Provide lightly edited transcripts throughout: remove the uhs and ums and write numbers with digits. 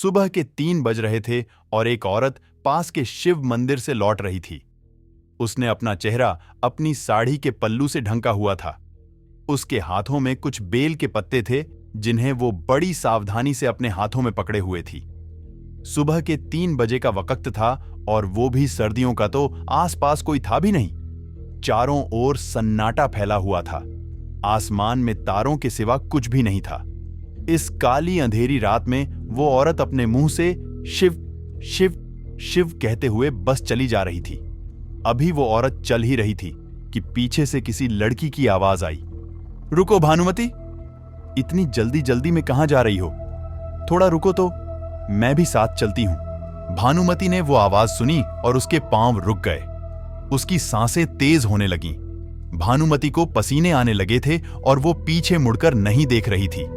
सुबह के 3 बज रहे थे और एक औरत पास के शिव मंदिर से लौट रही थी। उसने अपना चेहरा अपनी साड़ी के पल्लू से ढंका हुआ था। उसके हाथों में कुछ बेल के पत्ते थे जिन्हें वो बड़ी सावधानी से अपने हाथों में पकड़े हुए थी। सुबह के 3 बजे का वक्त था और वो भी सर्दियों का, तो आसपास कोई था भी नहीं। चारों ओर सन्नाटा फैला हुआ था। आसमान में तारों के सिवा कुछ भी नहीं था। इस काली अंधेरी रात में वो औरत अपने मुंह से शिव शिव शिव कहते हुए बस चली जा रही थी। अभी वो औरत चल ही रही थी कि पीछे से किसी लड़की की आवाज आई। रुको भानुमति, इतनी जल्दी जल्दी में कहां जा रही हो? थोड़ा रुको तो मैं भी साथ चलती हूं। भानुमति ने वो आवाज सुनी और उसके पांव रुक गए। उसकी सांसें तेज होने लगीं। भानुमति को पसीने आने लगे थे और वो पीछे मुड़कर नहीं देख रही थी।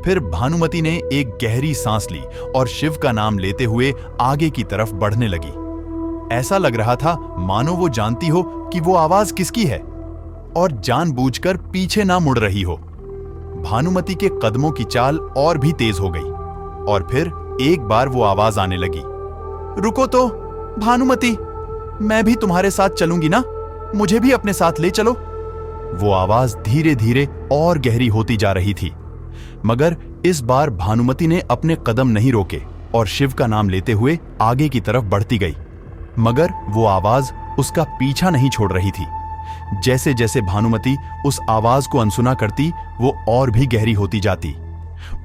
फिर भानुमति ने एक गहरी सांस ली और शिव का नाम लेते हुए आगे की तरफ बढ़ने लगी। ऐसा लग रहा था मानो वो जानती हो कि वो आवाज किसकी है और जानबूझकर पीछे ना मुड़ रही हो। भानुमति के कदमों की चाल और भी तेज हो गई और फिर एक बार वो आवाज आने लगी। रुको तो भानुमति, मैं भी तुम्हारे साथ चलूंगी ना, मुझे भी अपने साथ ले चलो। वो आवाज धीरे धीरे और गहरी होती जा रही थी, मगर इस बार भानुमति ने अपने कदम नहीं रोके और शिव का नाम लेते हुए आगे की तरफ बढ़ती गई। मगर वो आवाज उसका पीछा नहीं छोड़ रही थी। जैसे जैसे भानुमति उस आवाज को अनसुना करती, वो और भी गहरी होती जाती।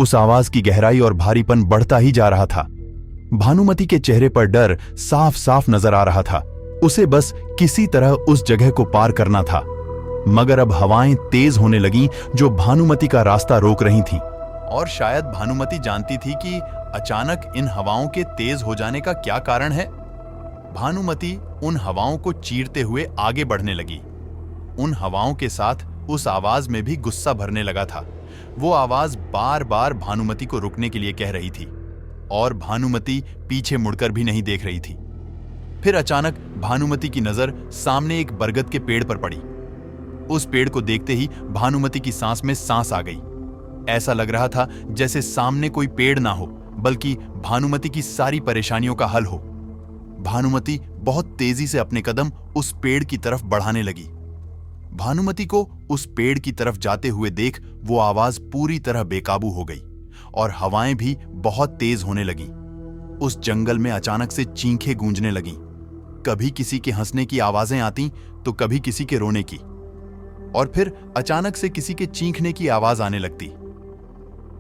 उस आवाज की गहराई और भारीपन बढ़ता ही जा रहा था। भानुमति के चेहरे पर डर साफ साफ नजर आ रहा था। उसे बस किसी तरह उस जगह को पार करना था। मगर अब हवाएं तेज होने लगीं जो भानुमति का रास्ता रोक रही थीं। और शायद भानुमति जानती थी कि अचानक इन हवाओं के तेज हो जाने का क्या कारण है। भानुमति उन हवाओं को चीरते हुए आगे बढ़ने लगी। उन हवाओं के साथ उस आवाज में भी गुस्सा भरने लगा था। वो आवाज बार बार भानुमति को रुकने के लिए कह रही थी और भानुमति पीछे मुड़कर भी नहीं देख रही थी। फिर अचानक भानुमति की नजर सामने एक बरगद के पेड़ पर पड़ी। उस पेड़ को देखते ही भानुमति की सांस में सांस आ गई। ऐसा लग रहा था जैसे सामने कोई पेड़ ना हो, बल्कि भानुमति की सारी परेशानियों का हल हो। भानुमति बहुत तेजी से अपने कदम उस पेड़ की तरफ बढ़ाने लगी। भानुमति को उस पेड़ की तरफ जाते हुए देख वो आवाज पूरी तरह बेकाबू हो गई और हवाएं भी बहुत तेज होने लगीं। उस जंगल में अचानक से चीखें गूंजने लगीं। कभी किसी के हंसने की आवाजें आती तो कभी किसी के रोने की, और फिर अचानक से किसी के चीखने की आवाज आने लगती।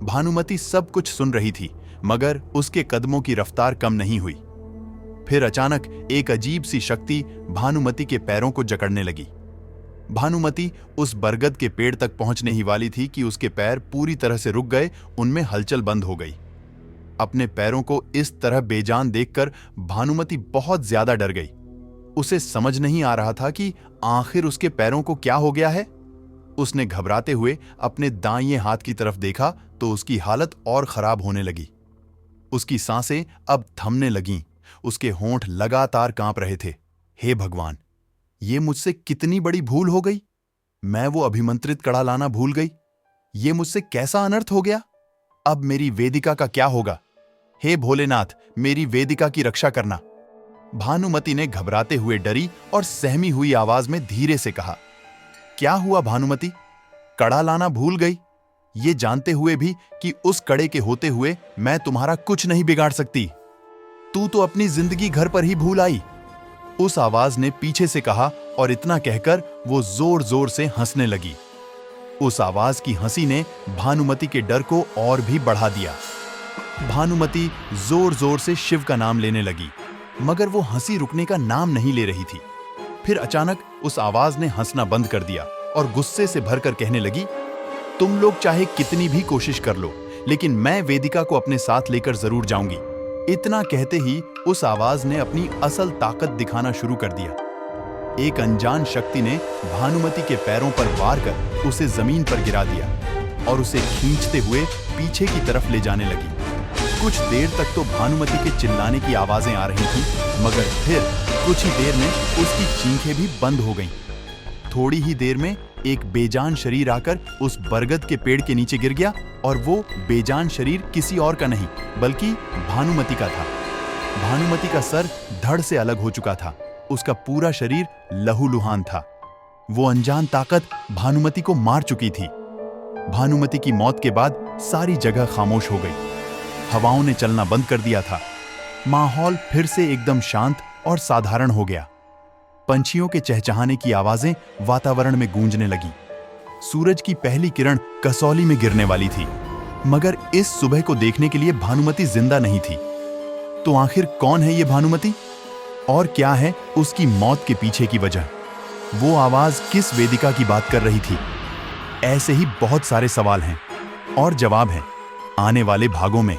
भानुमति सब कुछ सुन रही थी, मगर उसके कदमों की रफ्तार कम नहीं हुई। फिर अचानक एक अजीब सी शक्ति भानुमति के पैरों को जकड़ने लगी। भानुमति उस बरगद के पेड़ तक पहुंचने ही वाली थी कि उसके पैर पूरी तरह से रुक गए, उनमें हलचल बंद हो गई। अपने पैरों को इस तरह बेजान देखकर भानुमति बहुत ज्यादा डर गई। उसे समझ नहीं आ रहा था कि आखिर उसके पैरों को क्या हो गया है। उसने घबराते हुए अपने दाहिने हाथ की तरफ देखा तो उसकी हालत और खराब होने लगी। उसकी सांसें अब थमने लगीं। उसके होंठ लगातार कांप रहे थे। हे भगवान, ये मुझसे कितनी बड़ी भूल हो गई। मैं वो अभिमंत्रित कड़ा लाना भूल गई। ये मुझसे कैसा अनर्थ हो गया। अब मेरी वेदिका का क्या होगा। हे भोलेनाथ, मेरी वेदिका की रक्षा करना। भानुमति ने घबराते हुए डरी और सहमी हुई आवाज में धीरे से कहा, क्या हुआ भानुमति? कड़ा लाना भूल गई, ये जानते हुए भी कि उस कड़े के होते हुए मैं तुम्हारा कुछ नहीं बिगाड़ सकती। तू तो अपनी जिंदगी घर पर ही भूल आई। उस आवाज ने पीछे से कहा और इतना कहकर वो जोर जोर से हंसने लगी। उस आवाज की हंसी ने भानुमति के डर को और भी बढ़ा दिया। भानुमति जोर जोर से शिव का नाम लेने लगी, मगर वो हंसी रुकने का नाम नहीं ले रही थी। फिर अचानक उस आवाज ने हंसना बंद कर दिया और गुस्से से भरकर कहने लगी, तुम लोग चाहे कितनी भी कोशिश कर लो, लेकिन मैं वेदिका को अपने साथ लेकर जरूर जाऊंगी। इतना कहते ही उस आवाज ने अपनी असल ताकत दिखाना शुरू कर दिया। एक अनजान शक्ति ने भानुमति के पैरों पर वार कर उसे जमीन पर गिरा दिया और उसे खींचते हुए पीछे की तरफ ले जाने लगी। कुछ देर तक तो भानुमति के चिल्लाने की आवाजें आ रही थीं, मगर फिर कुछ ही देर में उसकी चीखें भी बंद हो गईं। थोड़ी ही देर में एक बेजान शरीर आकर उस बरगद के पेड़ के नीचे गिर गया और वो बेजान शरीर किसी और का नहीं बल्कि भानुमति का था। भानुमति का सर धड़ से अलग हो चुका था। उसका पूरा शरीर लहूलुहान था। वो अनजान ताकत भानुमति को मार चुकी थी। भानुमति की मौत के बाद सारी जगह खामोश हो गई। हवाओं ने चलना बंद कर दिया था। माहौल फिर से एकदम शांत और साधारण हो गया। पंछियों के चहचहाने की आवाजें वातावरण में गूंजने लगी। सूरज की पहली किरण कसौली में गिरने वाली थी, मगर इस सुबह को देखने के लिए भानुमति जिंदा नहीं थी। तो आखिर कौन है ये भानुमति और क्या है उसकी मौत के पीछे की वजह? वो आवाज किस वेदिका की बात कर रही थी? ऐसे ही बहुत सारे सवाल हैं और जवाब हैं आने वाले भागों में।